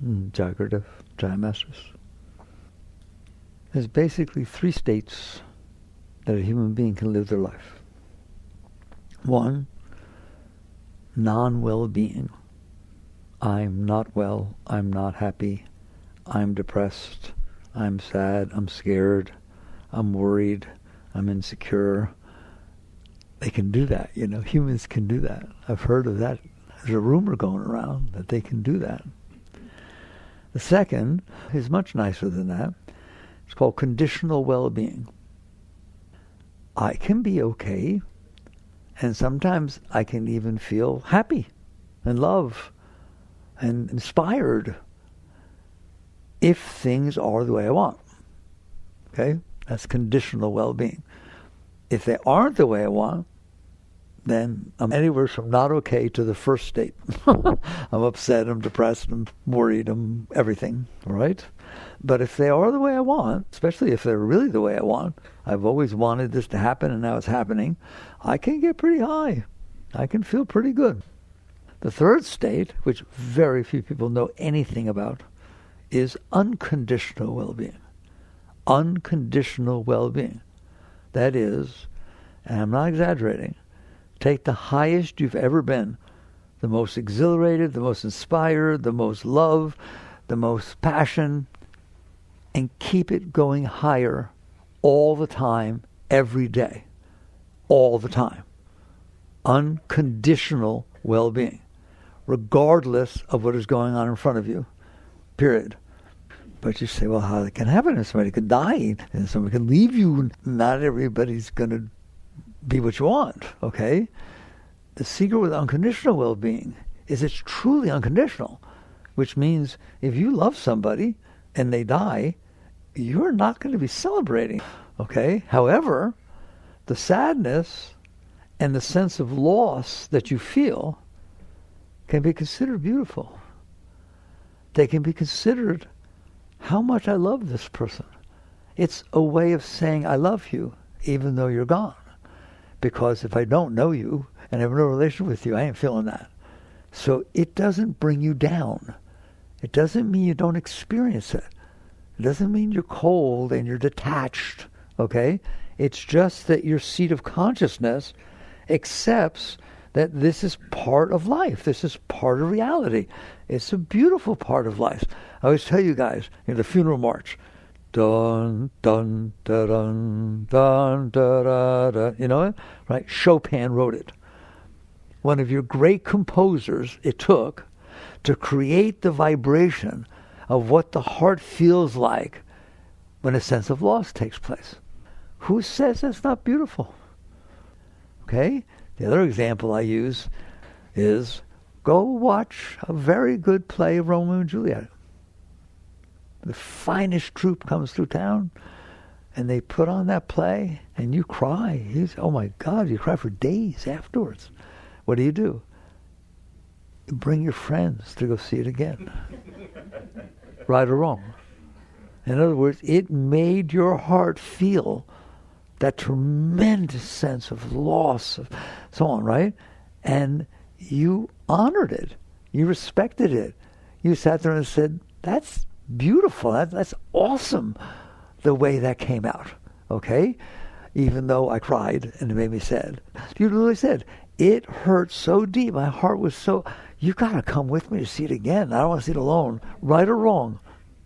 Jagrata, Jaya Masters. There's basically 3 states that a human being can live their life. 1, non-well-being. I'm not well, I'm not happy, I'm depressed, I'm sad, I'm scared, I'm worried, I'm insecure. They can do that, humans can do that. I've heard of that. There's a rumor going around that they can do that. The second is much nicer than that. It's called conditional well-being. I can be okay, and sometimes I can even feel happy and love and inspired if things are the way I want. Okay? That's conditional well-being. If they aren't the way I want, then I'm anywhere from not okay to the first state. I'm upset, I'm depressed, I'm worried, I'm everything, all right? But if they are the way I want, especially if they're really the way I want, I've always wanted this to happen and now it's happening, I can get pretty high. I can feel pretty good. The third state, which very few people know anything about, is unconditional well-being. Unconditional well-being. That is, and I'm not exaggerating, take the highest you've ever been, the most exhilarated, the most inspired, the most love, the most passion, and keep it going higher all the time, every day, all the time. Unconditional well-being, regardless of what is going on in front of you, period. But you say, well, how that can happen? Somebody could die, and somebody can leave you. Not everybody's going to be what you want, okay? The secret with unconditional well-being is it's truly unconditional, which means if you love somebody and they die, you're not going to be celebrating, okay? However, the sadness and the sense of loss that you feel can be considered beautiful. They can be considered how much I love this person. It's a way of saying I love you even though you're gone. Because if I don't know you and have no relation with you, I ain't feeling that. So it doesn't bring you down. It doesn't mean you don't experience it. It doesn't mean you're cold and you're detached, okay? It's just that your seat of consciousness accepts that this is part of life. This is part of reality. It's a beautiful part of life. I always tell you guys, the funeral march, dun, dun, da, dun, dun, da, da, da. You know it? Right? Chopin wrote it. One of your great composers, it took to create the vibration of what the heart feels like when a sense of loss takes place. Who says that's not beautiful? Okay? The other example I use is go watch a very good play of Romeo and Juliet. The finest troupe comes through town, and they put on that play, and you cry. Oh my God, you cry for days afterwards. What do? You bring your friends to go see it again. Right or wrong? In other words, it made your heart feel that tremendous sense of loss, of so on, right? And you honored it. You respected it. You sat there and said, that's beautiful. That's awesome, the way that came out, okay? Even though I cried and it made me sad. You literally said, it hurt so deep. My heart was so, you got to come with me to see it again. I don't want to see it alone. Right or wrong,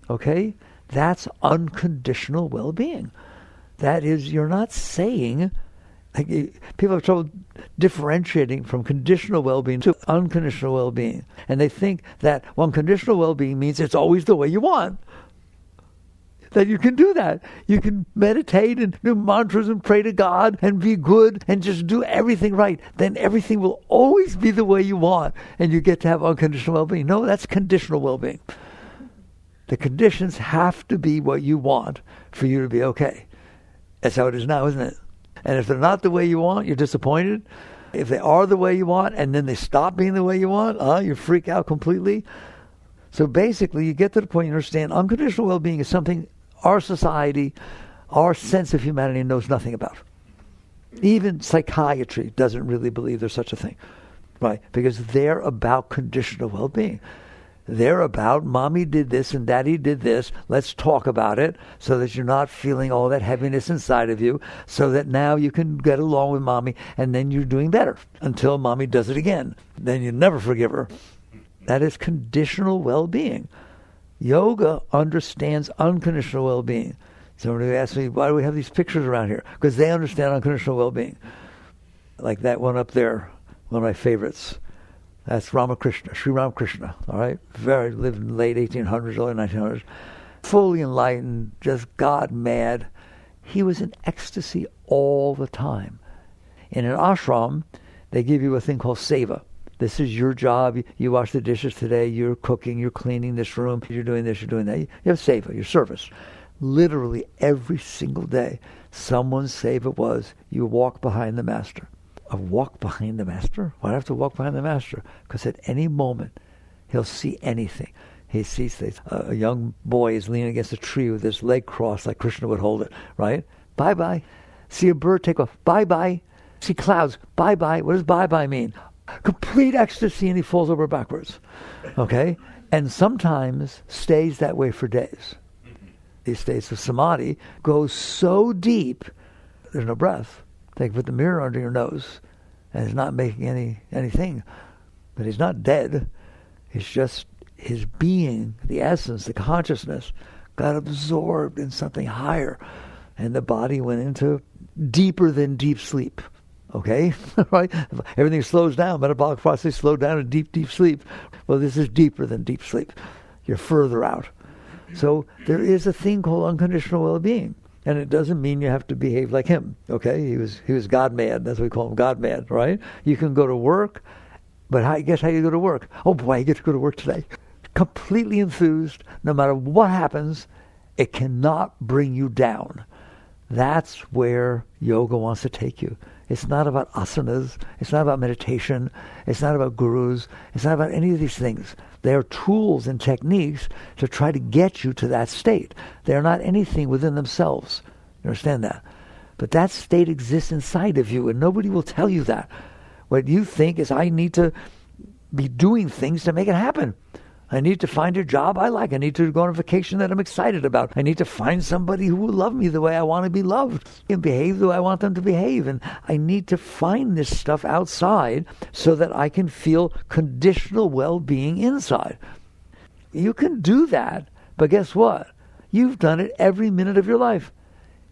okay? That's unconditional well-being. That is, you're not saying, people have trouble differentiating from conditional well-being to unconditional well-being. And they think that unconditional well-being means it's always the way you want. That you can do that. You can meditate and do mantras and pray to God and be good and just do everything right. Then everything will always be the way you want and you get to have unconditional well-being. No, that's conditional well-being. The conditions have to be what you want for you to be okay. That's how it is now, isn't it? And if they're not the way you want, you're disappointed. If they are the way you want and then they stop being the way you want, you freak out completely. So basically, you get to the point you understand unconditional well-being is something our society, our sense of humanity knows nothing about. Even psychiatry doesn't really believe there's such a thing, right? Because they're about conditional well-being. They're about, mommy did this and daddy did this. Let's talk about it so that you're not feeling all that heaviness inside of you, so that now you can get along with mommy, and then you're doing better until mommy does it again. Then you never forgive her. That is conditional well-being. Yoga understands unconditional well-being. Somebody asked me, why do we have these pictures around here? Because they understand unconditional well-being. Like that one up there, one of my favorites. That's Ramakrishna, Sri Ramakrishna, all right? Lived in the late 1800s, early 1900s. Fully enlightened, just God mad. He was in ecstasy all the time. In an ashram, they give you a thing called seva. This is your job. You wash the dishes today. You're cooking. You're cleaning this room. You're doing this. You're doing that. You have seva, your service. Literally every single day, someone's seva was, you walk behind the master. A walk behind the master? Why do I have to walk behind the master? Because at any moment, he'll see anything. He sees things. A young boy is leaning against a tree with his leg crossed like Krishna would hold it, right? Bye-bye. See a bird take off. Bye-bye. See clouds. Bye-bye. What does bye-bye mean? Complete ecstasy, and he falls over backwards. Okay? And sometimes stays that way for days. These states of samadhi go so deep, there's no breath. They can put the mirror under your nose, and it's not making anything. But he's not dead. It's just his being, the essence, the consciousness, got absorbed in something higher, and the body went into deeper than deep sleep. Okay? Right? Everything slows down. Metabolic process slowed down in deep, deep sleep. Well, this is deeper than deep sleep. You're further out. So there is a thing called unconditional well-being. And it doesn't mean you have to behave like him. Okay? He was God mad. That's what we call him, God mad, right? You can go to work, but guess how you go to work? Oh boy, I get to go to work today. Completely enthused. No matter what happens, it cannot bring you down. That's where yoga wants to take you. It's not about asanas. It's not about meditation. It's not about gurus. It's not about any of these things. They are tools and techniques to try to get you to that state. They're not anything within themselves. You understand that? But that state exists inside of you, and nobody will tell you that. What you think is, I need to be doing things to make it happen. I need to find a job I like. I need to go on a vacation that I'm excited about. I need to find somebody who will love me the way I want to be loved and behave the way I want them to behave. And I need to find this stuff outside so that I can feel conditional well-being inside. You can do that, but guess what? You've done it every minute of your life.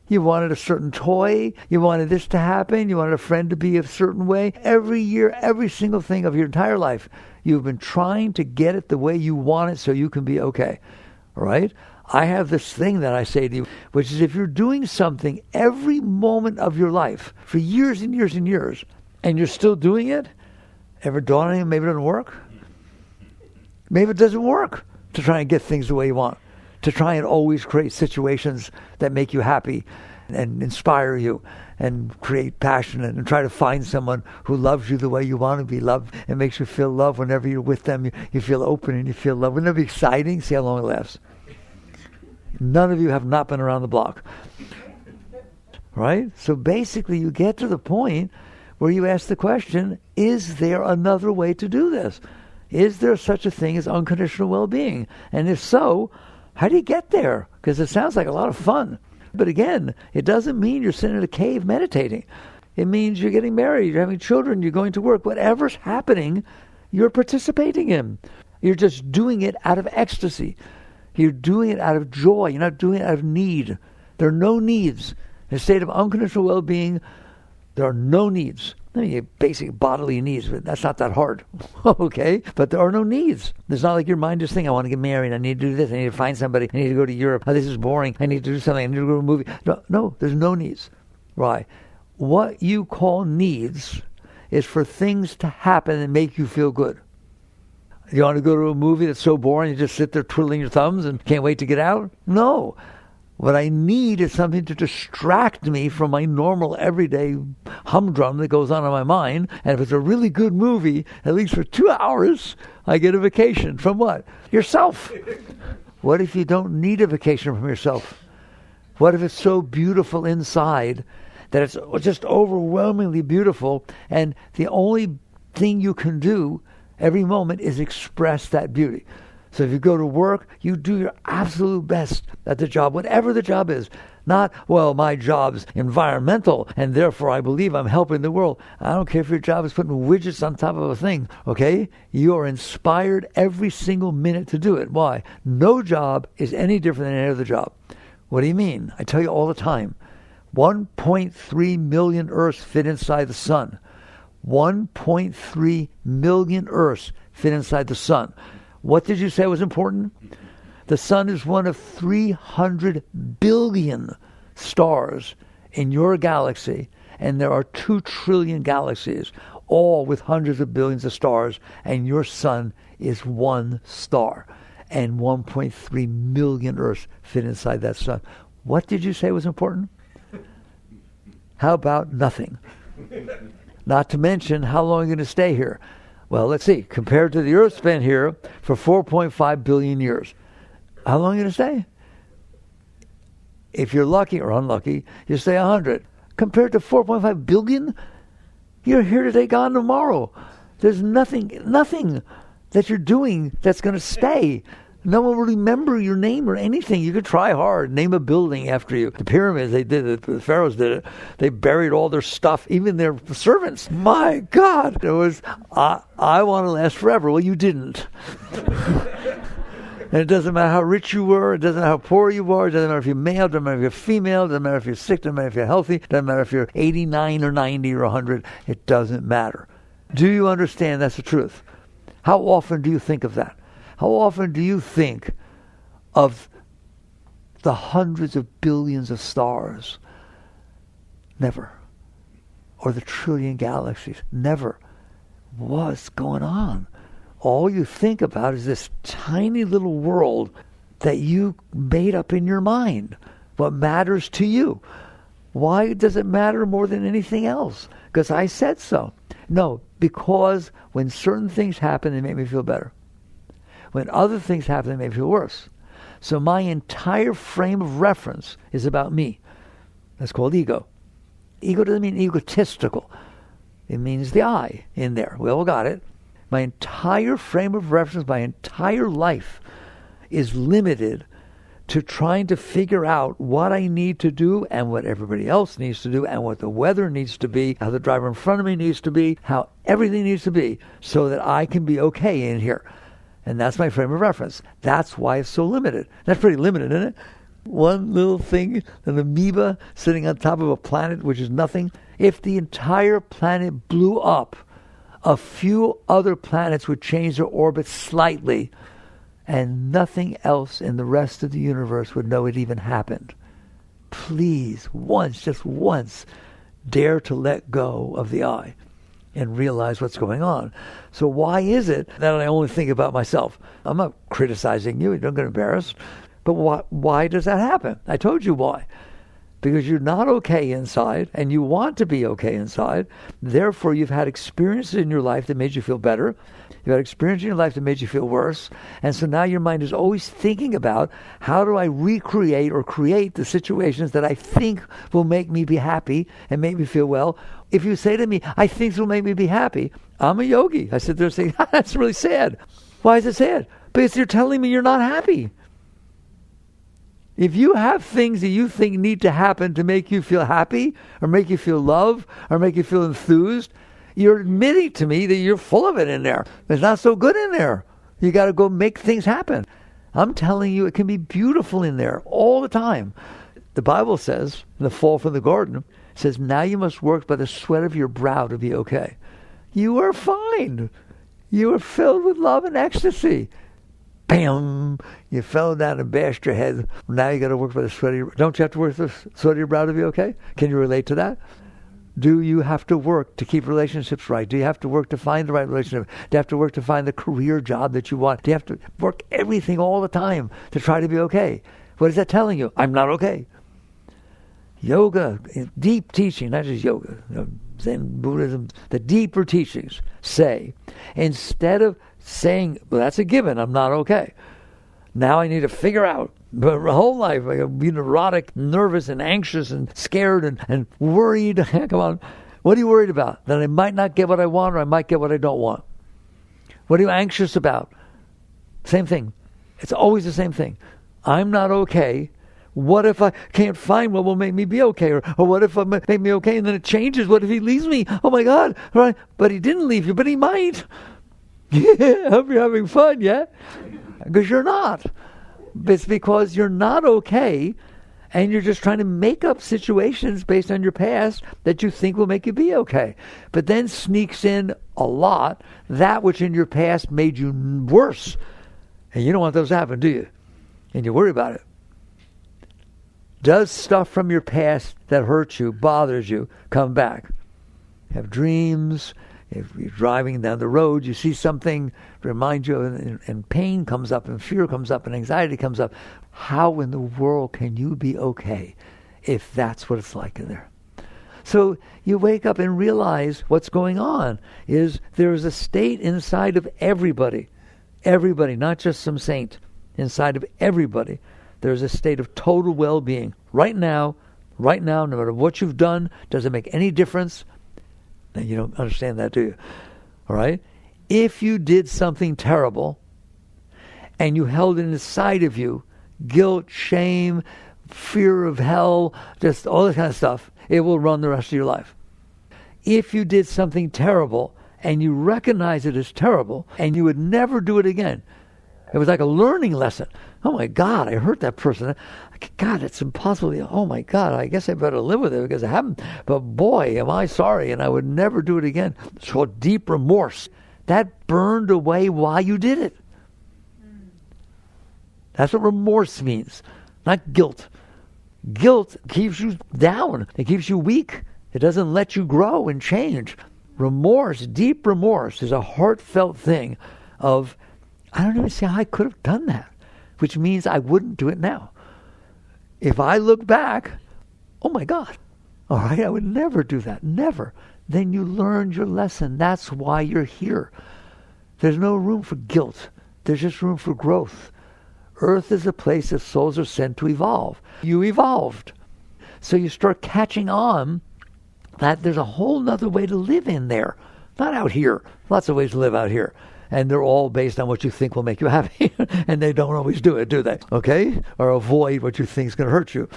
You wanted a certain toy. You wanted this to happen. You wanted a friend to be a certain way. Every year, every single thing of your entire life, you've been trying to get it the way you want it so you can be okay. All right? I have this thing that I say to you, which is, if you're doing something every moment of your life for years and years and years, and you're still doing it, ever dawn on you, maybe it doesn't work? Maybe it doesn't work to try and get things the way you want, to try and always create situations that make you happy and inspire you and create passion, and try to find someone who loves you the way you want to be loved and makes you feel love whenever you're with them. You feel open and you feel love. Wouldn't that be exciting? See how long it lasts. None of you have not been around the block. Right? So basically you get to the point where you ask the question, is there another way to do this? Is there such a thing as unconditional well-being? And if so, how do you get there? Because it sounds like a lot of fun. But again, it doesn't mean you're sitting in a cave meditating. It means you're getting married, you're having children, you're going to work. Whatever's happening, you're participating in. You're just doing it out of ecstasy. You're doing it out of joy. You're not doing it out of need. There are no needs. In a state of unconditional well-being, there are no needs. I mean, basic bodily needs, but that's not that hard. Okay? But there are no needs. It's not like your mind is thinking, I want to get married, I need to do this, I need to find somebody, I need to go to Europe, this is boring, I need to do something, I need to go to a movie. No, there's no needs. Right? What you call needs is for things to happen and make you feel good. You want to go to a movie that's so boring, you just sit there twiddling your thumbs and can't wait to get out? No. What I need is something to distract me from my normal everyday humdrum that goes on in my mind. And if it's a really good movie, at least for 2 hours, I get a vacation. From what? Yourself. What if you don't need a vacation from yourself? What if it's so beautiful inside that it's just overwhelmingly beautiful, and the only thing you can do every moment is express that beauty? So if you go to work, you do your absolute best at the job, whatever the job is. Not, well, my job's environmental, and therefore I believe I'm helping the world. I don't care if your job is putting widgets on top of a thing, okay? You are inspired every single minute to do it. Why? No job is any different than any other job. What do you mean? I tell you all the time. 1.3 million Earths fit inside the sun. 1.3 million Earths fit inside the sun. What did you say was important? The sun is one of 300 billion stars in your galaxy, and there are 2 trillion galaxies, all with hundreds of billions of stars, and your sun is one star, and 1.3 million Earths fit inside that sun. What did you say was important? How about nothing? Not to mention, how long are you going to stay here? Well, let's see. Compared to the Earth's been here for 4.5 billion years. How long are you going to stay? If you're lucky or unlucky, you stay 100. Compared to 4.5 billion, you're here today, gone tomorrow. There's nothing that you're doing that's going to stay. No one will remember your name or anything. You could try hard, name a building after you. The pyramids, they did it. The pharaohs did it. They buried all their stuff, even their servants. My God, it was, I want to last forever. Well, you didn't. And it doesn't matter how rich you were. It doesn't matter how poor you are. It doesn't matter if you're male. It doesn't matter if you're female. It doesn't matter if you're sick. It doesn't matter if you're healthy. It doesn't matter if you're 89 or 90 or 100. It doesn't matter. Do you understand that's the truth? How often do you think of that? How often do you think of the hundreds of billions of stars? Never. Or the trillion galaxies? Never. What's going on? All you think about is this tiny little world that you made up in your mind. What matters to you? Why does it matter more than anything else? Because I said so. No, because when certain things happen, they make me feel better. When other things happen, they make me feel worse. So my entire frame of reference is about me. That's called ego. Ego doesn't mean egotistical. It means the I in there. We all got it. My entire frame of reference, my entire life is limited to trying to figure out what I need to do and what everybody else needs to do and what the weather needs to be, how the driver in front of me needs to be, how everything needs to be so that I can be okay in here. And that's my frame of reference. That's why it's so limited. That's pretty limited, isn't it? One little thing, an amoeba sitting on top of a planet, which is nothing. If the entire planet blew up, a few other planets would change their orbit slightly, and nothing else in the rest of the universe would know it even happened. Please, once, just once, dare to let go of the I and realize what's going on. So why is it that I only think about myself? I'm not criticizing you. Don't get embarrassed. But why does that happen? I told you why. Because you're not okay inside, and you want to be okay inside. Therefore, you've had experiences in your life that made you feel better. You've had experiences in your life that made you feel worse. And so now your mind is always thinking about, how do I recreate or create the situations that I think will make me be happy and make me feel well? If you say to me, I think this will make me be happy, I'm a yogi. I sit there saying, that's really sad. Why is it sad? Because you're telling me you're not happy. If you have things that you think need to happen to make you feel happy or make you feel love or make you feel enthused, you're admitting to me that you're full of it in there. It's not so good in there. You got to go make things happen. I'm telling you, it can be beautiful in there all the time. The Bible says, in the fall from the garden, it says, now you must work by the sweat of your brow to be okay. You are fine. You are filled with love and ecstasy. Bam! You fell down and bashed your head. Now you got to work by the sweat of your... Don't you have to work by the sweat of your brow to be okay? Can you relate to that? Do you have to work to keep relationships right? Do you have to work to find the right relationship? Do you have to work to find the career job that you want? Do you have to work everything all the time to try to be okay? What is that telling you? I'm not okay. Yoga, deep teaching, not just yoga, Zen, Buddhism, the deeper teachings say, instead of saying, well, that's a given, I'm not okay. Now I need to figure out, but my whole life I be neurotic, nervous, and anxious, and scared, and worried. Come on. What are you worried about? That I might not get what I want, or I might get what I don't want. What are you anxious about? Same thing. It's always the same thing. I'm not okay. What if I can't find what will make me be okay? Or what if I make me okay and then it changes? What if he leaves me? Oh my God. Right? But he didn't leave you, but he might. Yeah, I hope you're having fun, yeah? Because you're not. It's because you're not okay and you're just trying to make up situations based on your past that you think will make you be okay. But then sneaks in a lot that which in your past made you worse. And you don't want those to happen, do you? And you worry about it. Does stuff from your past that hurts you, bothers you, come back? Have dreams. If you're driving down the road, you see something, remind you, and pain comes up, and fear comes up, and anxiety comes up. How in the world can you be okay if that's what it's like in there? So you wake up and realize what's going on is there is a state inside of everybody, not just some saint, inside of everybody. There's a state of total well-being. Right now, no matter what you've done, doesn't make any difference. And you don't understand that, do you? All right? If you did something terrible and you held it inside of you, guilt, shame, fear of hell, just all this kind of stuff, it will run the rest of your life. If you did something terrible and you recognize it as terrible and you would never do it again, it was like a learning lesson. Oh my God, I hurt that person. God, it's impossible. Oh my God, I guess I better live with it because it happened. But boy, am I sorry, and I would never do it again. It's called deep remorse. That burned away while you did it. That's what remorse means, not guilt. Guilt keeps you down. It keeps you weak. It doesn't let you grow and change. Remorse, deep remorse, is a heartfelt thing of, I don't even see how I could have done that, which means I wouldn't do it now. If I look back, oh my God, all right, I would never do that, never. Then you learned your lesson. That's why you're here. There's no room for guilt. There's just room for growth. Earth is a place that souls are sent to evolve. You evolved. So you start catching on that there's a whole nother way to live in there, not out here. Lots of ways to live out here. And they're all based on what you think will make you happy. And they don't always do it, do they? Okay? Or avoid what you think is going to hurt you.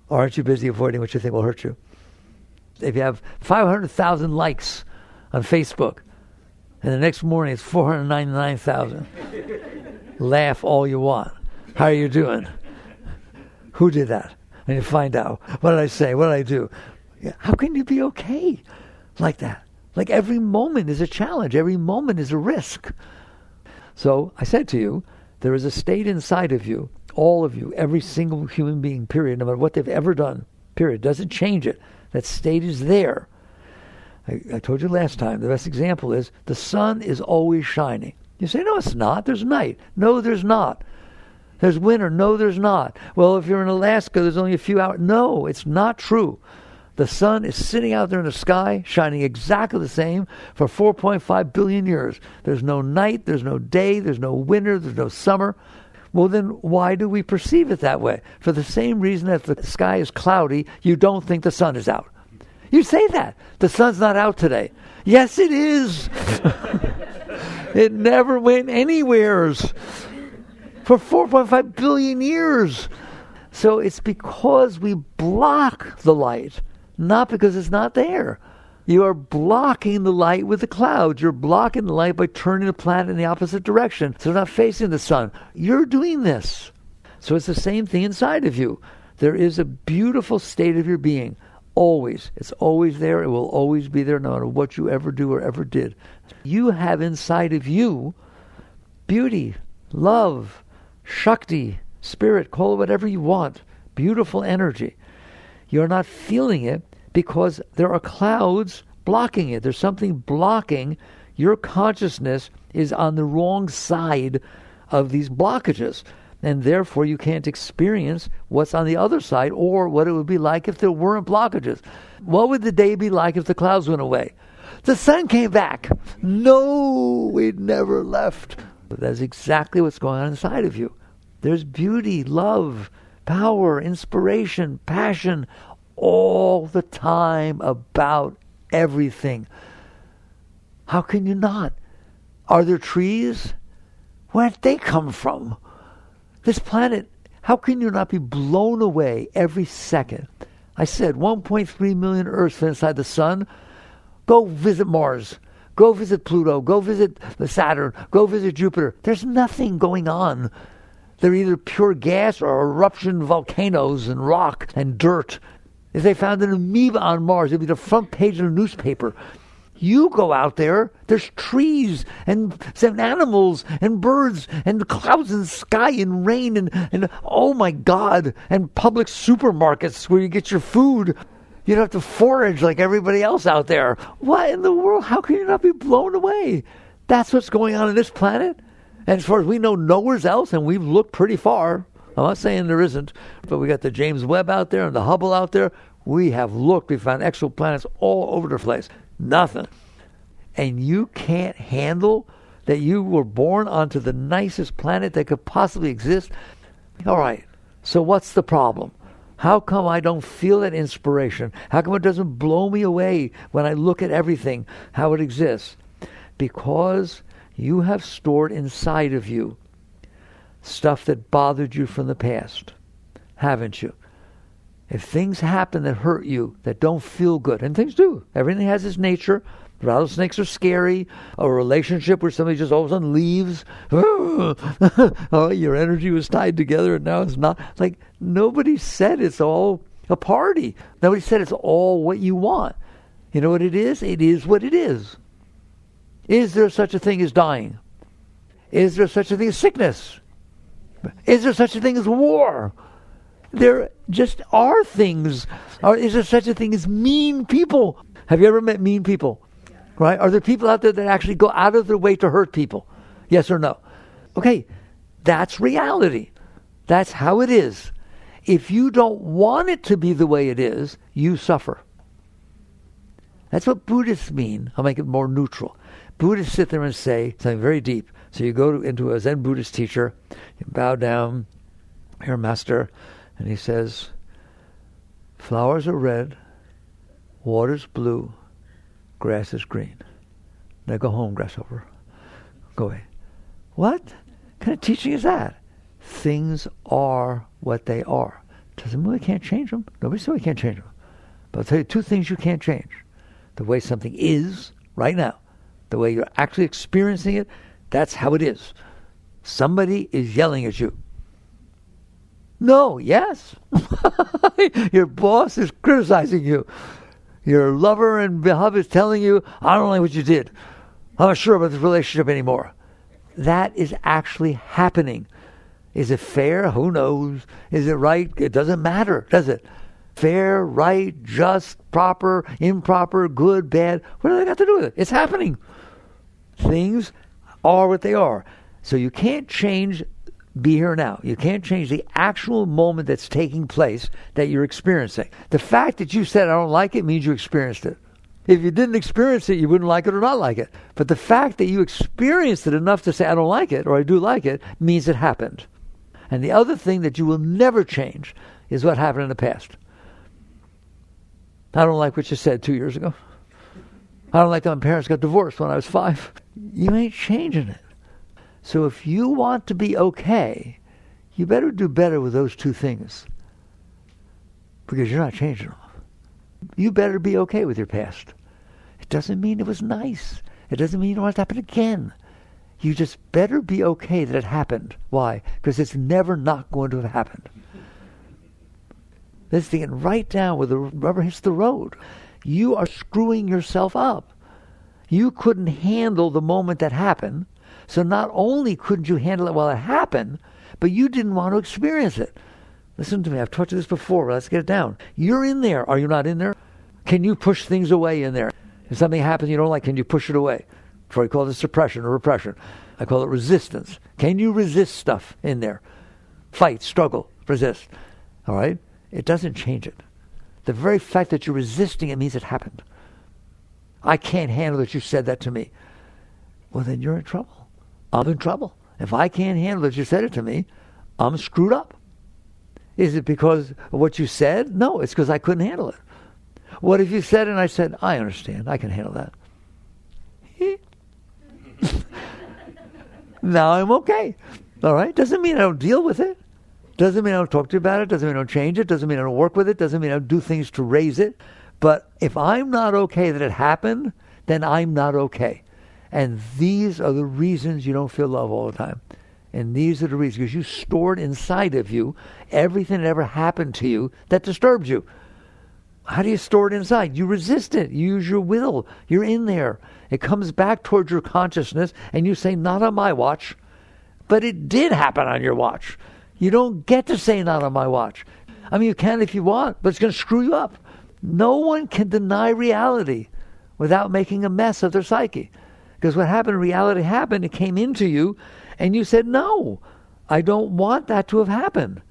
Or aren't you busy avoiding what you think will hurt you? If you have 500,000 likes on Facebook, and the next morning it's 499,000, laugh all you want. How are you doing? Who did that? And you find out. What did I say? What did I do? How can you be okay like that? Like every moment is a challenge. Every moment is a risk. So I said to you, there is a state inside of you, all of you, every single human being, period, no matter what they've ever done, period. Doesn't change it. That state is there. I told you last time, the best example is the sun is always shining. You say, no, it's not. There's night. No, there's not. There's winter. No, there's not. Well, if you're in Alaska, there's only a few hours. No, it's not true. The sun is sitting out there in the sky, shining exactly the same for 4.5 billion years. There's no night, there's no day, there's no winter, there's no summer. Well, then why do we perceive it that way? For the same reason that if the sky is cloudy, you don't think the sun is out. You say that. The sun's not out today. Yes, it is. It never went anywheres for 4.5 billion years. So it's because we block the light. Not because it's not there. You are blocking the light with the clouds. You're blocking the light by turning the planet in the opposite direction. So they're not facing the sun. You're doing this. So it's the same thing inside of you. There is a beautiful state of your being. Always. It's always there. It will always be there no matter what you ever do or ever did. You have inside of you beauty, love, Shakti, spirit, call it whatever you want. Beautiful energy. You're not feeling it because there are clouds blocking it. There's something blocking. Your consciousness is on the wrong side of these blockages. And therefore you can't experience what's on the other side or what it would be like if there weren't blockages. What would the day be like if the clouds went away? The sun came back. No, it never left. But that's exactly what's going on inside of you. There's beauty, love, power, inspiration, passion, all the time about everything. How can you not? Are there trees? Where did they come from? This planet, how can you not be blown away every second? I said 1.3 million Earths fit inside the sun. Go visit Mars. Go visit Pluto. Go visit the Saturn. Go visit Jupiter. There's nothing going on. They're either pure gas or eruption volcanoes and rock and dirt. If they found an amoeba on Mars, it'd be the front page of a newspaper. You go out there, there's trees and some animals and birds and clouds and sky and rain and oh my God, and public supermarkets where you get your food. You don't have to forage like everybody else out there. What in the world? How can you not be blown away? That's what's going on this planet. And as far as we know, nowhere else, and we've looked pretty far. I'm not saying there isn't, but we got the James Webb out there and the Hubble out there. We have looked. We found exoplanets all over the place. Nothing. And you can't handle that you were born onto the nicest planet that could possibly exist? All right, so what's the problem? How come I don't feel that inspiration? How come it doesn't blow me away when I look at everything, how it exists? Because you have stored inside of you stuff that bothered you from the past, haven't you? If things happen that hurt you, that don't feel good, and things do, everything has its nature. Rattlesnakes are scary. A relationship where somebody just all of a sudden leaves. Oh, your energy was tied together and now it's not. Like, nobody said it's all a party. Nobody said it's all what you want. You know what it is? It is what it is. Is there such a thing as dying? Is there such a thing as sickness? Is there such a thing as war? There just are things. Is there such a thing as mean people? Have you ever met mean people? Right? Are there people out there that actually go out of their way to hurt people? Yes or no? Okay, that's reality. That's how it is. If you don't want it to be the way it is, you suffer. That's what Buddhists mean. I'll make it more neutral. Buddhists sit there and say something very deep. So you go into a Zen Buddhist teacher, you bow down, your master, and he says, flowers are red, water's blue, grass is green. Now go home, grasshopper. Go away. What kind of teaching is that? Things are what they are. Doesn't mean we can't change them. Nobody said we can't change them. But I'll tell you two things you can't change. The way something is right now. The way you're actually experiencing it, that's how it is. Somebody is yelling at you. No, yes. Your boss is criticizing you. Your lover and beloved is telling you, I don't like what you did. I'm not sure about this relationship anymore. That is actually happening. Is it fair? Who knows? Is it right? It doesn't matter, does it? Fair, right, just, proper, improper, good, bad. What do they got to do with it? It's happening. Things are what they are. So you can't change be here now. You can't change the actual moment that's taking place that you're experiencing. The fact that you said, I don't like it, means you experienced it. If you didn't experience it, you wouldn't like it or not like it. But the fact that you experienced it enough to say, I don't like it, or I do like it, means it happened. And the other thing that you will never change is what happened in the past. I don't like what you said 2 years ago. I don't like that my parents got divorced when I was 5. You ain't changing it. So if you want to be okay, you better do better with those two things. Because you're not changing them. You better be okay with your past. It doesn't mean it was nice. It doesn't mean you don't want it to happen again. You just better be okay that it happened. Why? Because it's never not going to have happened. Let's get right down where the rubber hits the road. You are screwing yourself up. You couldn't handle the moment that happened. So not only couldn't you handle it while it happened, but you didn't want to experience it. Listen to me, I've taught you this before, but let's get it down. You're in there. Are you not in there? Can you push things away in there? If something happens you don't like, can you push it away? Freud called it suppression or repression. I call it resistance. Can you resist stuff in there? Fight, struggle, resist. All right? It doesn't change it. The very fact that you're resisting it means it happened. I can't handle that you said that to me. Well, then you're in trouble. I'm in trouble. If I can't handle that you said it to me, I'm screwed up. Is it because of what you said? No, it's because I couldn't handle it. What if you said it and I said, I understand, I can handle that. Now I'm okay. All right? Doesn't mean I don't deal with it. Doesn't mean I don't talk to you about it. Doesn't mean I don't change it. Doesn't mean I don't work with it. Doesn't mean I don't do things to raise it. But if I'm not okay that it happened, then I'm not okay. And these are the reasons you don't feel love all the time. And these are the reasons, because you stored inside of you everything that ever happened to you that disturbed you. How do you store it inside? You resist it. You use your will. You're in there. It comes back towards your consciousness, and you say, not on my watch. But it did happen on your watch. You don't get to say not on my watch. I mean, you can if you want, but it's going to screw you up. No one can deny reality without making a mess of their psyche. Because what happened, reality happened, it came into you, and you said, no, I don't want that to have happened.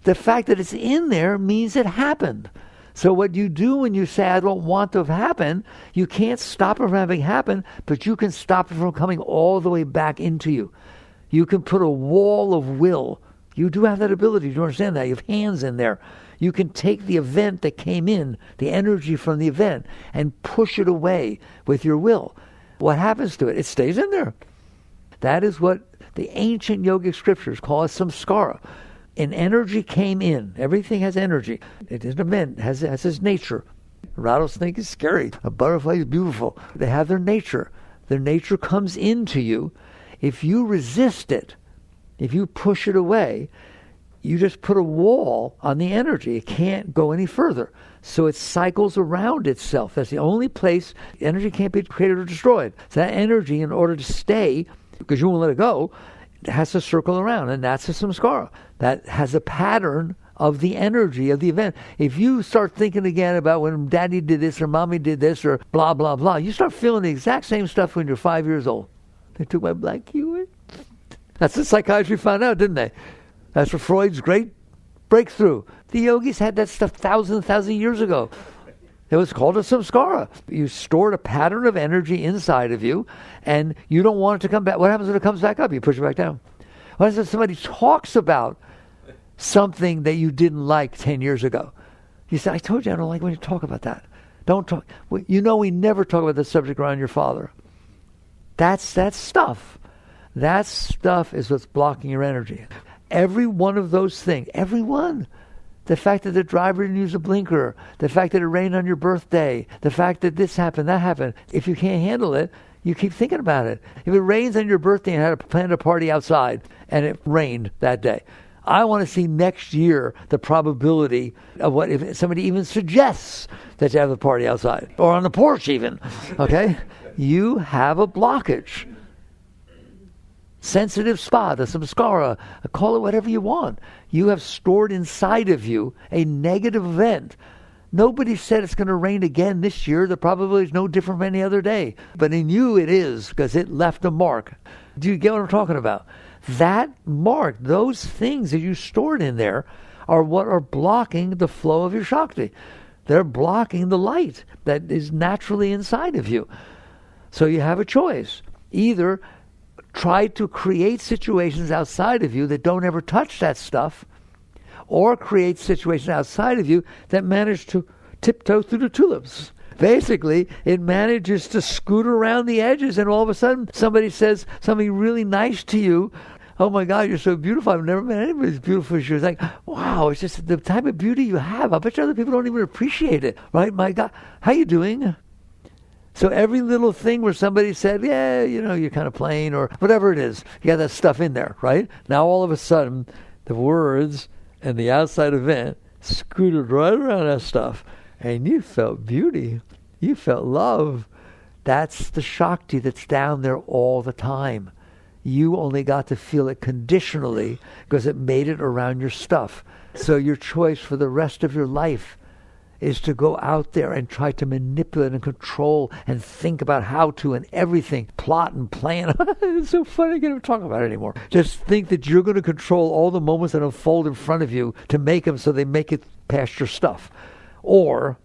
The fact that it's in there means it happened. So what you do when you say, I don't want to have happened, you can't stop it from having happened, but you can stop it from coming all the way back into you. You can put a wall of will. You do have that ability. Do you understand that? You have hands in there. You can take the event that came in, the energy from the event, and push it away with your will. What happens to it? It stays in there. That is what the ancient yogic scriptures call a samskara. An energy came in. Everything has energy. It is an event. It has its nature. A rattlesnake is scary. A butterfly is beautiful. They have their nature. Their nature comes into you. If you resist it, if you push it away, you just put a wall on the energy. It can't go any further. So it cycles around itself. That's the only place energy can't be created or destroyed. So that energy, in order to stay, because you won't let it go, it has to circle around, and that's a samskara. That has a pattern of the energy of the event. If you start thinking again about when daddy did this or mommy did this or blah, blah, blah, you start feeling the exact same stuff when you're 5 years old. They took my black Hewitt. That's what psychiatry found out, didn't they? That's for Freud's great breakthrough. The yogis had that stuff thousands of years ago. It was called a samskara. You stored a pattern of energy inside of you, and you don't want it to come back. What happens when it comes back up? You push it back down. What happens if somebody talks about something that you didn't like 10 years ago? You say, I told you I don't like when you talk about that. Don't talk. You know we never talk about the subject around your father. That's stuff. That stuff is what's blocking your energy. Every one of those things, every one. The fact that the driver didn't use a blinker, the fact that it rained on your birthday, the fact that this happened, that happened. If you can't handle it, you keep thinking about it. If it rains on your birthday and had planned a party outside and it rained that day, I want to see next year the probability of what if somebody even suggests that you have the party outside or on the porch even. Okay? You have a blockage. Sensitive spot, a samskara, call it whatever you want. You have stored inside of you a negative event. Nobody said it's going to rain again this year. The probability is no different from any other day. But in you it is, because it left a mark. Do you get what I'm talking about? That mark, those things that you stored in there are what are blocking the flow of your Shakti. They're blocking the light that is naturally inside of you. So you have a choice. Either try to create situations outside of you that don't ever touch that stuff, or create situations outside of you that manage to tiptoe through the tulips. Basically, it manages to scoot around the edges, and all of a sudden somebody says something really nice to you. Oh my God, you're so beautiful. I've never met anybody as beautiful as you. It's like, wow, it's just the type of beauty you have. I bet you other people don't even appreciate it. Right? My God, how you doing? So every little thing where somebody said, yeah, you're kind of plain or whatever it is, you got that stuff in there, right? Now all of a sudden, the words and the outside event scooted right around that stuff, and you felt beauty. You felt love. That's the Shakti that's down there all the time. You only got to feel it conditionally because it made it around your stuff. So your choice for the rest of your life is to go out there and try to manipulate and control and think about how to and everything, plot and plan. It's so funny I can't even talk about it anymore. Just think that you're going to control all the moments that unfold in front of you to make them so they make it past your stuff. Or,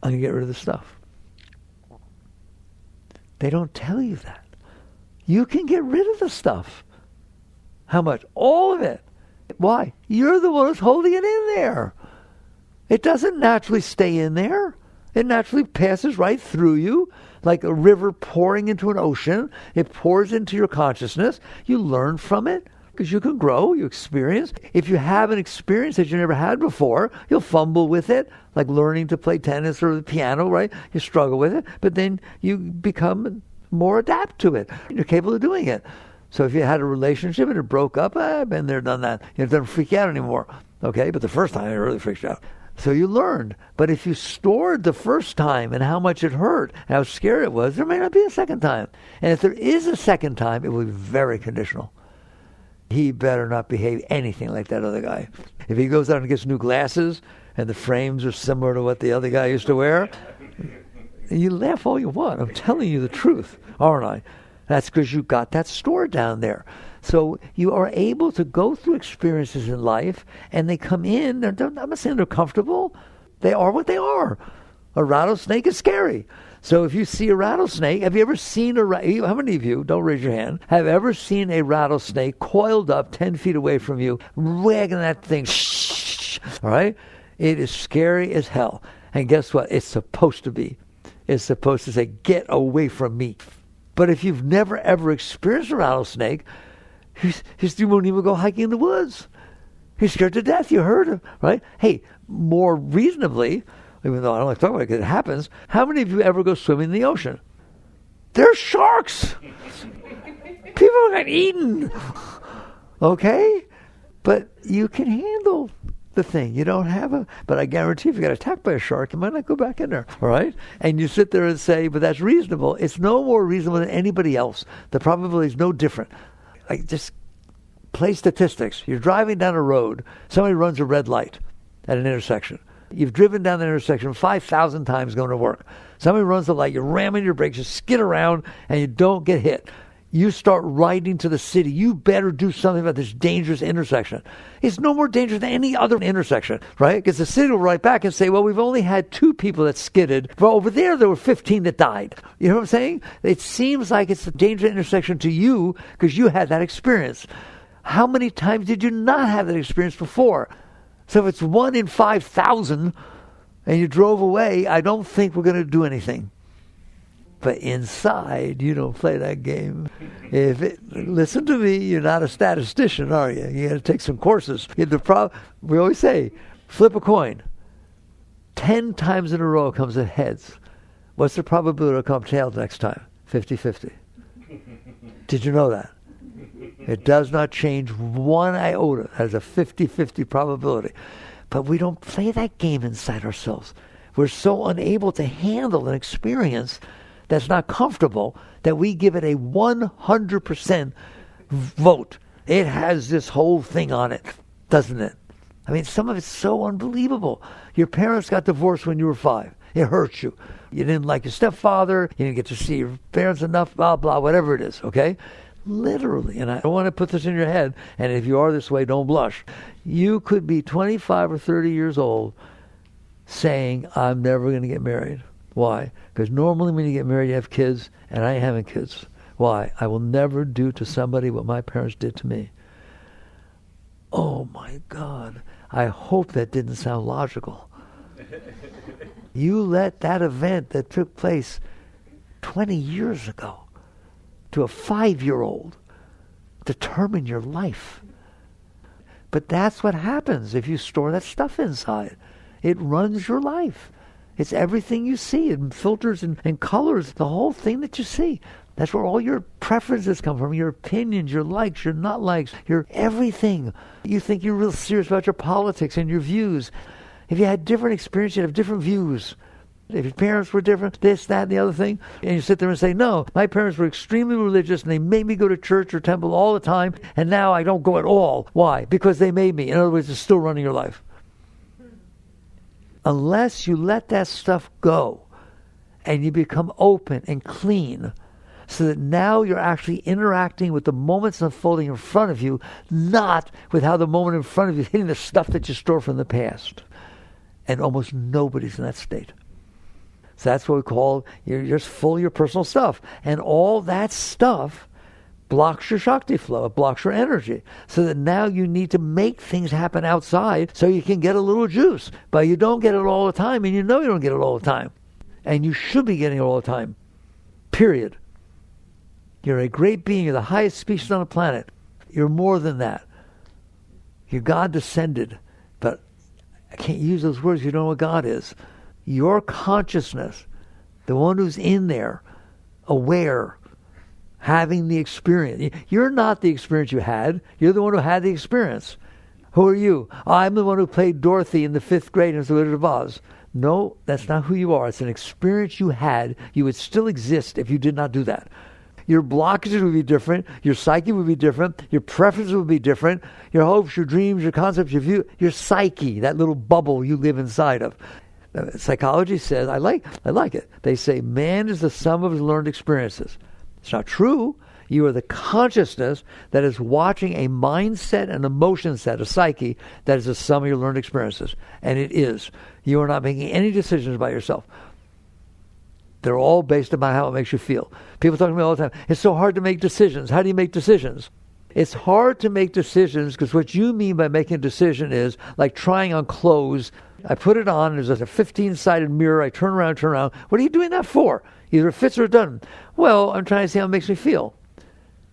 I'm going to get rid of the stuff. They don't tell you that. You can get rid of the stuff. How much? All of it. Why? You're the one who's holding it in there. It doesn't naturally stay in there. It naturally passes right through you. like a river pouring into an ocean. It pours into your consciousness. You learn from it because you can grow, you experience. If you have an experience that you never had before, you'll fumble with it, like learning to play tennis or the piano, right? You struggle with it, but then you become more adapt to it. You're capable of doing it. So if you had a relationship and it broke up, I've been there, done that. It doesn't freak you out anymore. Okay, but the first time it really freaks you out. So you learned. But if you stored the first time and how much it hurt and how scary it was, there may not be a second time. And if there is a second time, it will be very conditional. He better not behave anything like that other guy. If he goes out and gets new glasses and the frames are similar to what the other guy used to wear, you laugh all you want. I'm telling you the truth, aren't I? That's because you got that stored down there. So you are able to go through experiences in life, and they come in. I'm not saying they're comfortable. They are what they are. A rattlesnake is scary. So if you see a rattlesnake, have you ever seen how many of you, don't raise your hand, have ever seen a rattlesnake coiled up 10 feet away from you, wagging that thing, all right? It is scary as hell. And guess what? It's supposed to be. It's supposed to say, get away from me. But if you've never, ever experienced a rattlesnake, you won't even go hiking in the woods. You're scared to death. You heard him, right? Hey, more reasonably, even though I don't like talking about it because it happens, how many of you ever go swimming in the ocean? There's sharks. People get eaten. Okay? But you can handle the thing. You don't have but I guarantee if you got attacked by a shark, you might not go back in there, all right? And you sit there and say, but that's reasonable. It's no more reasonable than anybody else. The probability is no different. Like, just play statistics. You're driving down a road. Somebody runs a red light at an intersection. You've driven down the intersection 5,000 times going to work. Somebody runs the light. You're ramming your brakes. You skid around, and you don't get hit. You start riding to the city. You better do something about this dangerous intersection. It's no more dangerous than any other intersection, right? Because the city will write back and say, well, we've only had 2 people that skidded. But over there were 15 that died. You know what I'm saying? It seems like it's a dangerous intersection to you because you had that experience. How many times did you not have that experience before? So if it's 1 in 5,000 and you drove away, I don't think we're going to do anything. But inside, you don't play that game. Listen to me, you're not a statistician, are you? You got to take some courses. We always say, flip a coin. 10 times in a row it comes at heads. What's the probability it'll come tails next time? 50-50. Did you know that? It does not change one iota. That is a 50-50 probability. But we don't play that game inside ourselves. We're so unable to handle an experience that's not comfortable that we give it a 100% vote. It has this whole thing on it, doesn't it? I mean, some of it's so unbelievable. Your parents got divorced when you were 5. It hurts you. You didn't like your stepfather. You didn't get to see your parents enough, blah, blah, whatever it is, okay? Literally, and I don't want to put this in your head, and if you are this way, don't blush. You could be 25 or 30 years old saying, I'm never going to get married. Why? Because normally when you get married, you have kids, and I ain't having kids. Why? I will never do to somebody what my parents did to me. Oh, my God. I hope that didn't sound logical. You let that event that took place 20 years ago to a 5-year-old determine your life. But that's what happens if you store that stuff inside. It runs your life. It's everything you see. It filters and colors the whole thing that you see. That's where all your preferences come from, your opinions, your likes, your not likes, your everything. You think you're real serious about your politics and your views. If you had different experiences, you'd have different views. If your parents were different, this, that, and the other thing, and you sit there and say, no, my parents were extremely religious and they made me go to church or temple all the time, and now I don't go at all. Why? Because they made me. In other words, it's still running your life. Unless you let that stuff go and you become open and clean so that now you're actually interacting with the moments unfolding in front of you, not with how the moment in front of you is hitting the stuff that you store from the past. And almost nobody's in that state. So that's what we call, you're just full of your personal stuff. And all that stuff blocks your Shakti flow. It blocks your energy. So that now you need to make things happen outside so you can get a little juice. But you don't get it all the time, and you know you don't get it all the time. And you should be getting it all the time. Period. You're a great being. You're the highest species on the planet. You're more than that. You're God descended. But I can't use those words. You don't know what God is. Your consciousness, the one who's in there, aware, having the experience. You're not the experience you had. You're the one who had the experience. Who are you? I'm the one who played Dorothy in the 5th grade in The Wizard of Oz. No, that's not who you are. It's an experience you had. You would still exist if you did not do that. Your blockages would be different. Your psyche would be different. Your preferences would be different. Your hopes, your dreams, your concepts, your view, your psyche, that little bubble you live inside of. Psychology says, I like it. They say man is the sum of his learned experiences. It's not true. You are the consciousness that is watching a mindset and emotion set, a psyche, that is the sum of your learned experiences. And it is. You are not making any decisions by yourself. They're all based upon how it makes you feel. People talk to me all the time, it's so hard to make decisions. How do you make decisions? It's hard to make decisions because what you mean by making a decision is like trying on clothes. I put it on, there's a 15-sided mirror, I turn around. What are you doing that for? Either it fits or it doesn't. Well, I'm trying to see how it makes me feel.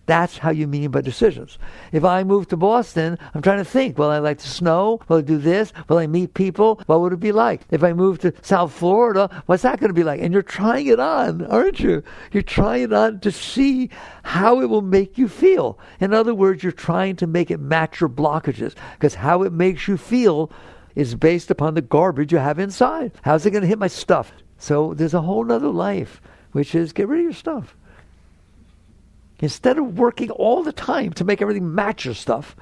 That's how you mean by decisions. If I move to Boston, I'm trying to think, will I like the snow? Will I do this? Will I meet people? What would it be like? If I move to South Florida, what's that going to be like? And you're trying it on, aren't you? You're trying it on to see how it will make you feel. In other words, you're trying to make it match your blockages, because how it makes you feel is based upon the garbage you have inside. How's it going to hit my stuff? So there's a whole nother life, which is get rid of your stuff. Instead of working all the time to make everything match your stuff,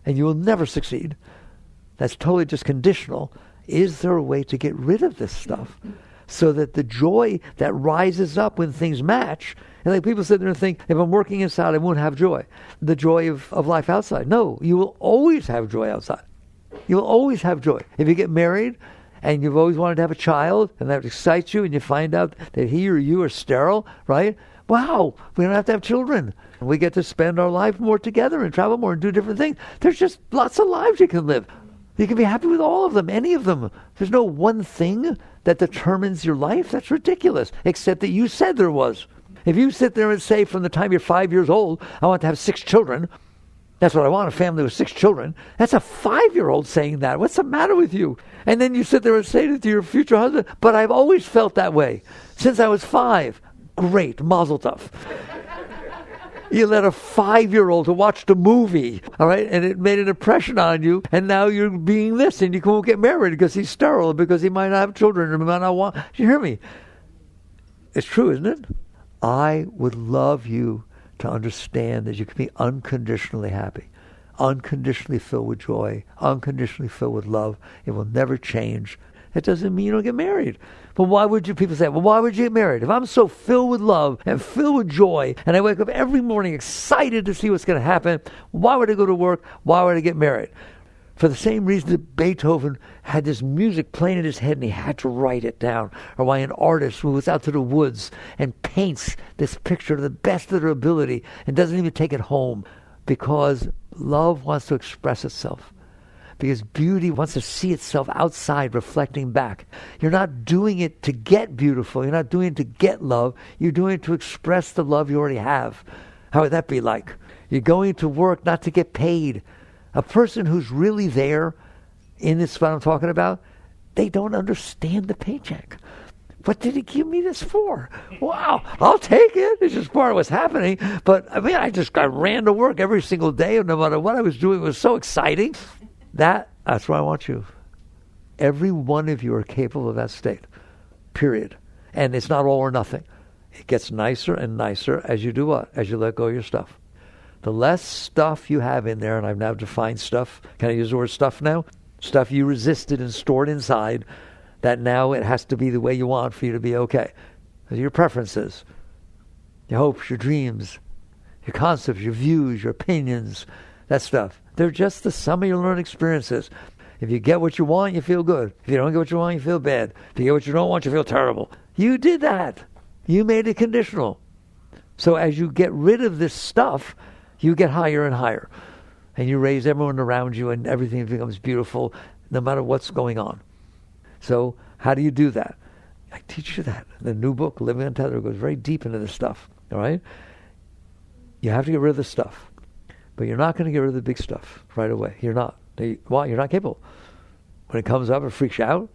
and you will never succeed, that's totally just conditional. Is there a way to get rid of this stuff so that the joy that rises up when things match, and like people sit there and think, if I'm working inside, I won't have joy. The joy of life outside. No, you will always have joy outside. You will always have joy. If you get married, and you've always wanted to have a child, and that excites you, and you find out that he or you are sterile, right? Wow, we don't have to have children. We get to spend our life more together and travel more and do different things. There's just lots of lives you can live. You can be happy with all of them, any of them. There's no one thing that determines your life. That's ridiculous, except that you said there was. If you sit there and say from the time you're 5 years old, I want to have 6 children, that's what I want, a family with 6 children. That's a 5-year-old saying that. What's the matter with you? And then you sit there and say to your future husband, but I've always felt that way since I was 5. Great, mazel tov. You let a 5-year-old to watch the movie, all right, and it made an impression on you, and now you're being this, and you won't get married because he's sterile, because he might not have children, or he might not want. You hear me? It's true, isn't it? I would love you to understand that you can be unconditionally happy, unconditionally filled with joy, unconditionally filled with love. It will never change. It doesn't mean you don't get married. But why would you, people say, well, why would you get married? If I'm so filled with love and filled with joy, and I wake up every morning excited to see what's going to happen, why would I go to work? Why would I get married? For the same reason that Beethoven had this music playing in his head and he had to write it down, or why an artist moves out to the woods and paints this picture to the best of their ability and doesn't even take it home, because love wants to express itself. Because beauty wants to see itself outside, reflecting back. You're not doing it to get beautiful. You're not doing it to get love. You're doing it to express the love you already have. How would that be like? You're going to work not to get paid. A person who's really there, in this what I'm talking about, they don't understand the paycheck. What did he give me this for? Wow, I'll take it. It's just part of what's happening. But I mean, I ran to work every single day, and no matter what I was doing, it was so exciting. That's where I want you. Every one of you are capable of that state, period. And it's not all or nothing. It gets nicer and nicer as you do what? As you let go of your stuff. The less stuff you have in there, and I've now defined stuff. Can I use the word stuff now? Stuff you resisted and stored inside, that now it has to be the way you want for you to be okay. Your preferences, your hopes, your dreams, your concepts, your views, your opinions, that stuff. They're just the sum of your learned experiences. If you get what you want, you feel good. If you don't get what you want, you feel bad. If you get what you don't want, you feel terrible. You did that. You made it conditional. So as you get rid of this stuff, you get higher and higher. And you raise everyone around you, and everything becomes beautiful no matter what's going on. So how do you do that? I teach you that. The new book, Living Untethered, goes very deep into this stuff. All right? You have to get rid of the stuff. But you're not going to get rid of the big stuff right away. You're not. Why? You're not capable. When it comes up, it freaks you out.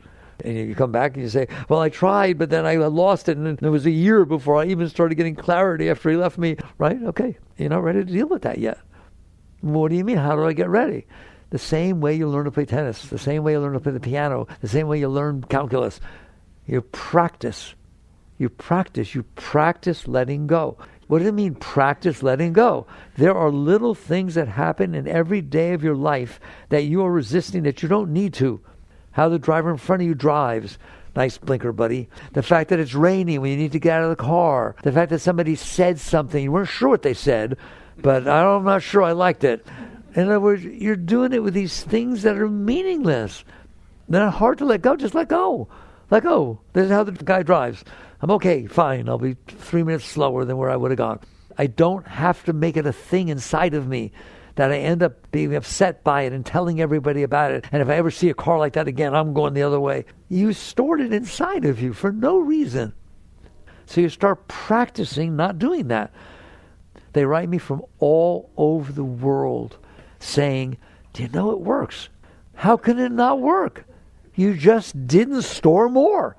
And you come back and you say, well, I tried, but then I lost it. And it was a year before I even started getting clarity after he left me. Right? Okay. You're not ready to deal with that yet. What do you mean? How do I get ready? The same way you learn to play tennis. The same way you learn to play the piano. The same way you learn calculus. You practice. You practice. You practice letting go. What does it mean, practice letting go? There are little things that happen in every day of your life that you are resisting that you don't need to. How the driver in front of you drives. Nice blinker, buddy. The fact that it's raining when you need to get out of the car. The fact that somebody said something. You weren't sure what they said, but I'm not sure I liked it. In other words, you're doing it with these things that are meaningless. They're hard to let go. Just let go. Let go. This is how the guy drives. I'm okay, fine. I'll be 3 minutes slower than where I would have gone. I don't have to make it a thing inside of me that I end up being upset by it and telling everybody about it. And if I ever see a car like that again, I'm going the other way. You stored it inside of you for no reason. So you start practicing not doing that. They write me from all over the world saying, do you know it works? How can it not work? You just didn't store more.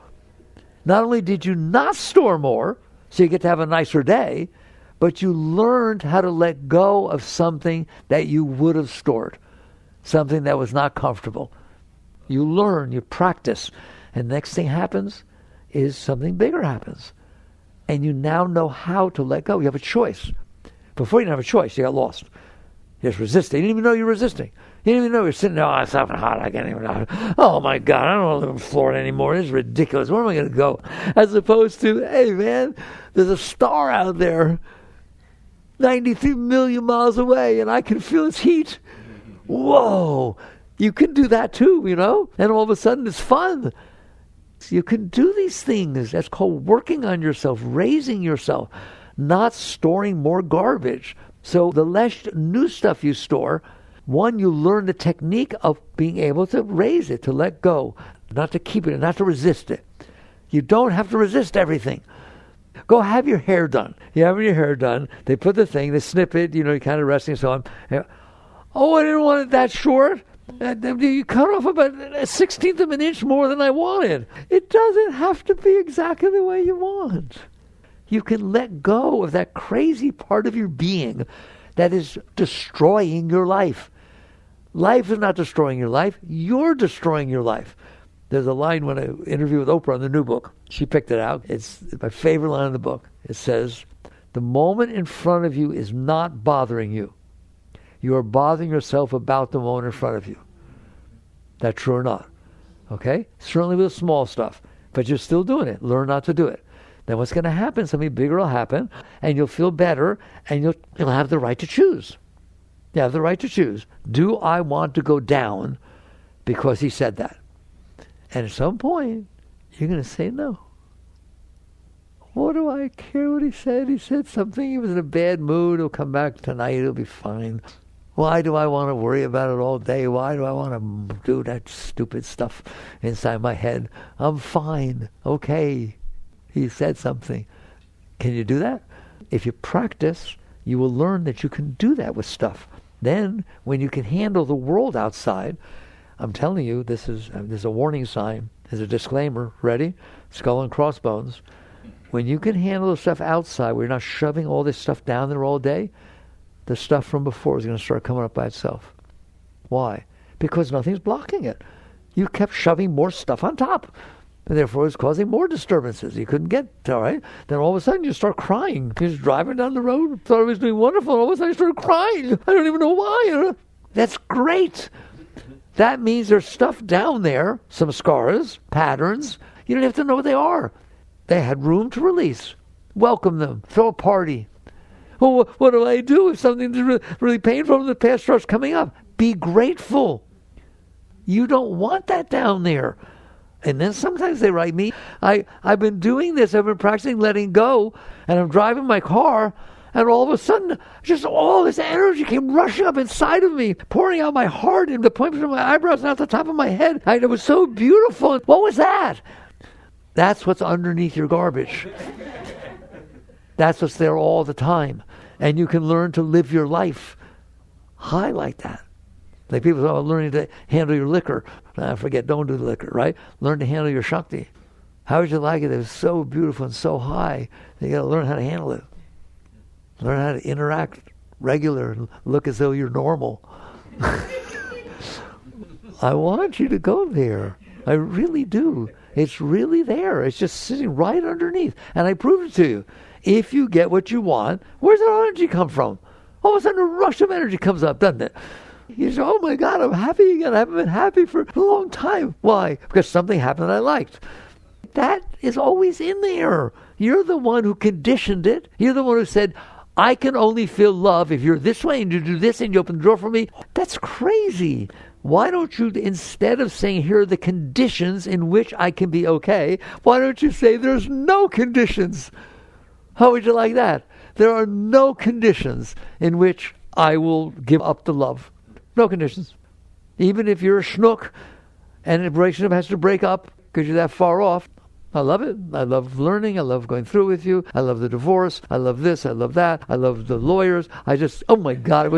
Not only did you not store more, so you get to have a nicer day, but you learned how to let go of something that you would have stored, something that was not comfortable. You learn, you practice, and next thing happens is something bigger happens. And you now know how to let go. You have a choice. Before you didn't have a choice, you got lost. You just resisted. You didn't even know you were resisting. You didn't even know you're sitting there, oh, it's having hot, I can't even, oh my God, I don't want to live in Florida anymore, this is ridiculous, where am I going to go? As opposed to, hey man, there's a star out there, 93 million miles away, and I can feel its heat. Whoa, you can do that too, you know, and all of a sudden it's fun. You can do these things. That's called working on yourself, raising yourself, not storing more garbage. So the less new stuff you store, one, you learn the technique of being able to raise it, to let go, not to keep it, not to resist it. You don't have to resist everything. Go have your hair done. You have your hair done. They put the thing, they snip it, you're kind of resting, so on. Oh, I didn't want it that short. You cut off about 1/16 of an inch more than I wanted. It doesn't have to be exactly the way you want. You can let go of that crazy part of your being that is destroying your life. Life is not destroying your life. You're destroying your life. There's a line when I interview with Oprah in the new book. She picked it out. It's my favorite line in the book. It says, the moment in front of you is not bothering you. You are bothering yourself about the moment in front of you. That true or not? Okay? Certainly with the small stuff. But you're still doing it. Learn not to do it. Then what's going to happen? Something bigger will happen, and you'll feel better, and you'll have the right to choose. You have the right to choose. Do I want to go down because he said that? And at some point, you're going to say no. What do I care what he said? He said something. He was in a bad mood. He'll come back tonight. It'll be fine. Why do I want to worry about it all day? Why do I want to do that stupid stuff inside my head? I'm fine. Okay. He said something. Can you do that? If you practice, you will learn that you can do that with stuff. Then, when you can handle the world outside, I'm telling you, there's a warning sign. There's a disclaimer. Ready? Skull and crossbones. When you can handle the stuff outside, where you're not shoving all this stuff down there all day, the stuff from before is going to start coming up by itself. Why? Because nothing's blocking it. You kept shoving more stuff on top. And therefore it's causing more disturbances. You couldn't get, all right? Then all of a sudden you start crying. You're just driving down the road, thought it was doing wonderful, and all of a sudden you started crying. I don't even know why. That's great. That means there's stuff down there, some scars, patterns. You don't have to know what they are. They had room to release. Welcome them. Throw a party. Well, what do I do if something is really painful from the past starts coming up? Be grateful. You don't want that down there. And then sometimes they write me, I've been doing this, I've been practicing letting go, and I'm driving my car, and all of a sudden, just all this energy came rushing up inside of me, pouring out my heart and the point from my eyebrows and out the top of my head. It was so beautiful. What was that? That's what's underneath your garbage. That's what's there all the time. And you can learn to live your life high like that. Like people say, learning to handle your liquor. Forget, don't do the liquor, right? Learn to handle your Shakti. How would you like it? It's so beautiful and so high. You got to learn how to handle it. Learn how to interact regular and look as though you're normal. I want you to go there. I really do. It's really there. It's just sitting right underneath. And I proved it to you. If you get what you want, where's that energy come from? All of a sudden a rush of energy comes up, doesn't it? You say, oh my God, I'm happy again. I haven't been happy for a long time. Why? Because something happened that I liked. That is always in there. You're the one who conditioned it. You're the one who said, I can only feel love if you're this way and you do this and you open the door for me. That's crazy. Why don't you, instead of saying, here are the conditions in which I can be okay, why don't you say there's no conditions? How would you like that? There are no conditions in which I will give up the love. No conditions. Even if you're a schnook and a relationship has to break up because you're that far off, I love it. I love learning. I love going through with you. I love the divorce. I love this. I love that. I love the lawyers. Oh my God.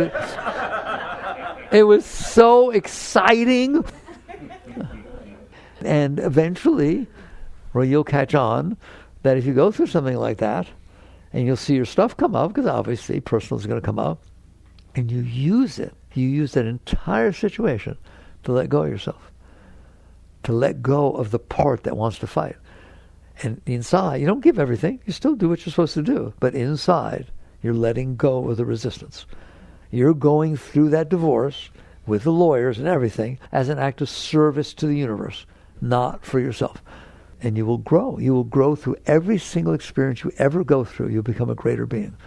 It was so exciting. And eventually, you'll catch on that if you go through something like that, and you'll see your stuff come up, because obviously personal is going to come up, and you use that entire situation to let go of yourself, to let go of the part that wants to fight. And inside, you don't give everything. You still do what you're supposed to do. But inside, you're letting go of the resistance. You're going through that divorce with the lawyers and everything as an act of service to the universe, not for yourself. And you will grow. You will grow through every single experience you ever go through. You'll become a greater being.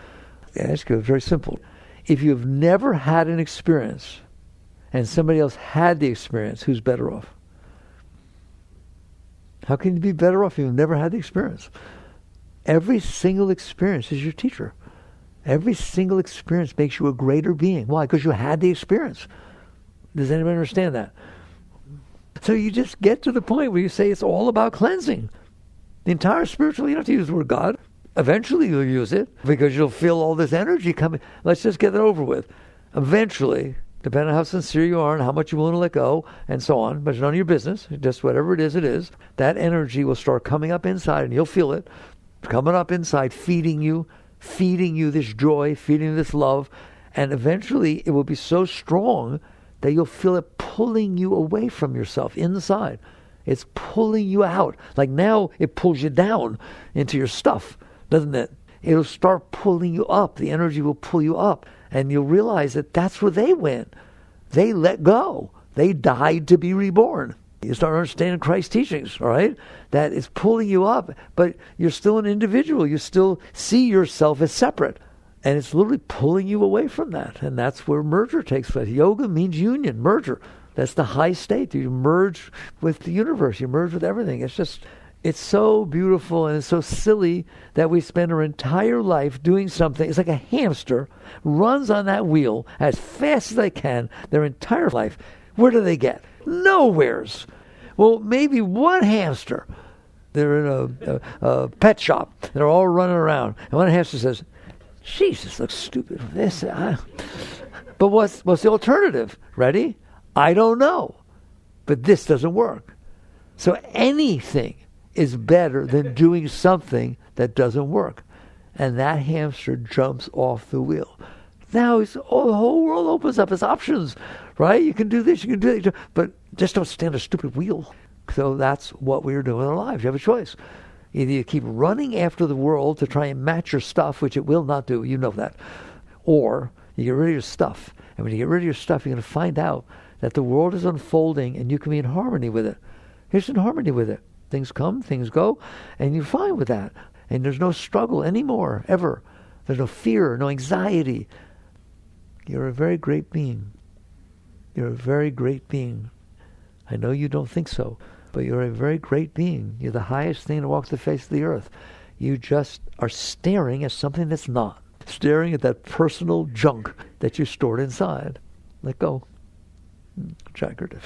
It's very simple. If you've never had an experience and somebody else had the experience, who's better off? How can you be better off if you've never had the experience? Every single experience is your teacher. Every single experience makes you a greater being. Why? Because you had the experience. Does anybody understand that? So you just get to the point where you say it's all about cleansing. The entire spiritual, you don't have to use the word God. Eventually you'll use it because you'll feel all this energy coming. Let's just get it over with. Eventually, depending on how sincere you are and how much you're willing to let go and so on, but it's none of your business. Just whatever it is. That energy will start coming up inside and you'll feel it coming up inside, feeding you this joy, feeding you this love. And eventually it will be so strong that you'll feel it pulling you away from yourself inside. It's pulling you out. Like now it pulls you down into your stuff, doesn't it? It'll start pulling you up. The energy will pull you up. And you'll realize that that's where they went. They let go. They died to be reborn. You start understanding Christ's teachings, all right? That is pulling you up, but you're still an individual. You still see yourself as separate. And it's literally pulling you away from that. And that's where merger takes place. Yoga means union, merger. That's the high state. You merge with the universe. You merge with everything. It's so beautiful and it's so silly that we spend our entire life doing something. It's like a hamster runs on that wheel as fast as they can their entire life. Where do they get? Nowheres. Well, maybe one hamster. They're in a pet shop. They're all running around. And one hamster says, Jesus, looks stupid. But what's the alternative? Ready? I don't know. But this doesn't work. So anything is better than doing something that doesn't work. And that hamster jumps off the wheel. Now the whole world opens up as options, right? You can do this, you can do that, but just don't stand a stupid wheel. So that's what we're doing in our lives. You have a choice. Either you keep running after the world to try and match your stuff, which it will not do, you know that, or you get rid of your stuff. And when you get rid of your stuff, you're going to find out that the world is unfolding and you can be in harmony with it. You're in harmony with it. Things come, things go, and you're fine with that. And there's no struggle anymore, ever. There's no fear, no anxiety. You're a very great being. You're a very great being. I know you don't think so, but you're a very great being. You're the highest thing that walks the face of the earth. You just are staring at something that's not. Staring at that personal junk that you stored inside. Let go. Jaggedive.